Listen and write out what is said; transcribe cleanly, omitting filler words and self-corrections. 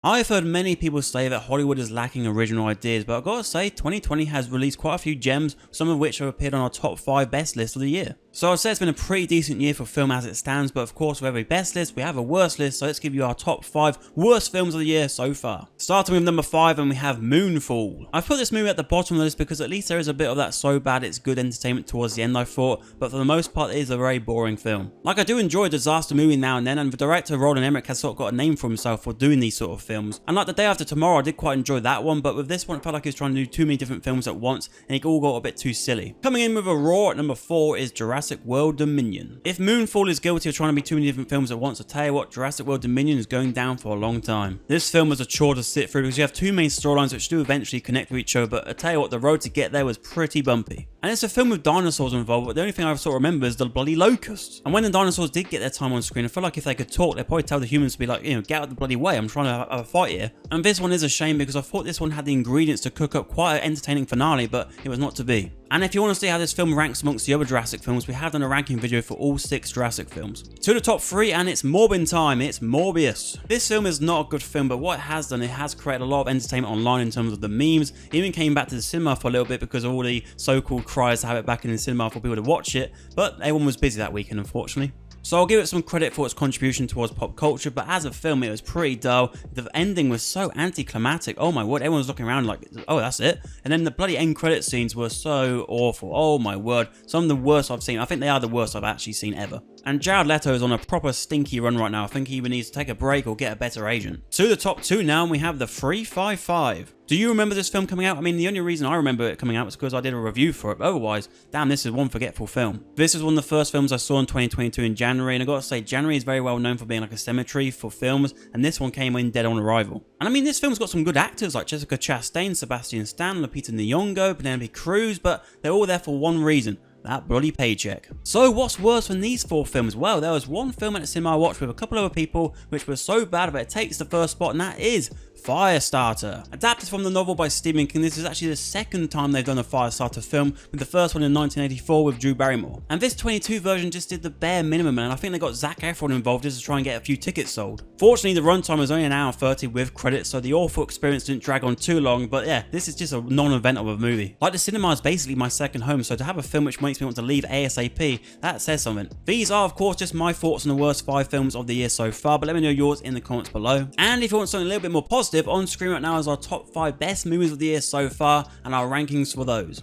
I've heard many people say that Hollywood is lacking original ideas, but I've got to say 2020 has released quite a few gems, some of which have appeared on our top 5 best list of the year. So I'd say it's been a pretty decent year for film as it stands, but of course with every best list we have a worst list, so let's give you our top 5 worst films of the year so far. Starting with number 5, and we have Moonfall. I've put this movie at the bottom of the list because at least there is a bit of that so bad it's good entertainment towards the end, I thought, but for the most part it is a very boring film. Like, I do enjoy a disaster movie now and then, and the director Roland Emmerich has sort of got a name for himself for doing these sort of films. And like The Day After Tomorrow, I did quite enjoy that one, but with this one it felt like he was trying to do too many different films at once and it all got a bit too silly. Coming in with a roar at number 4 is Jurassic World Dominion. If Moonfall is guilty of trying to be too many different films at once, I tell you what, Jurassic World Dominion is going down for a long time. This film was a chore to sit through because you have two main storylines which do eventually connect with each other, but I tell you what, the road to get there was pretty bumpy. And it's a film with dinosaurs involved, but the only thing I sort of remember is the bloody locusts. And when the dinosaurs did get their time on screen, I feel like if they could talk, they'd probably tell the humans to be like, get out of the bloody way, I'm trying to have a fight here. And this one is a shame because I thought this one had the ingredients to cook up quite an entertaining finale, but it was not to be. And if you want to see how this film ranks amongst the other Jurassic films, we have done a ranking video for all 6 Jurassic films. To the top 3, and it's Morbin time, it's Morbius. This film is not a good film, but what it has done, it has created a lot of entertainment online in terms of the memes. It even came back to the cinema for a little bit because of all the so-called cries to have it back in the cinema for people to watch it, but everyone was busy that weekend, unfortunately. So I'll give it some credit for its contribution towards pop culture, but as a film it was pretty dull. The ending was so anticlimactic. Oh my word, everyone was looking around like, oh that's it. And then the bloody end credit scenes were so awful. Oh my word, some of the worst I've seen. I think they are the worst I've actually seen ever. And Jared Leto is on a proper stinky run right now. I think he either needs to take a break or get a better agent. To the top 2 now, and we have the 355. Do you remember this film coming out? I mean, the only reason I remember it coming out was because I did a review for it. But otherwise, damn, this is one forgetful film. This is one of the first films I saw in 2022 in January, and I gotta say, January is very well known for being like a cemetery for films, and this one came in dead on arrival. And I mean, this film's got some good actors like Jessica Chastain, Sebastian Stan, Lupita Nyong'o, Penelope Cruz, but they're all there for one reason: that bloody paycheck. So what's worse than these 4 films? Well, there was one film at the cinema I watched with a couple other people which was so bad that it takes the first spot, and that is Firestarter. Adapted from the novel by Stephen King, this is actually the second time they've done a Firestarter film, with the first one in 1984 with Drew Barrymore. And this 22 version just did the bare minimum, and I think they got Zac Efron involved just to try and get a few tickets sold. Fortunately, the runtime was only an hour 30 with credits, so the awful experience didn't drag on too long, but yeah, this is just a non-event of a movie. Like, the cinema is basically my second home, so to have a film which makes me want to leave ASAP, that says something. These are of course just my thoughts on the worst 5 films of the year so far, but let me know yours in the comments below. And if you want something a little bit more positive, on screen right now is our top 5 best movies of the year so far and our rankings for those.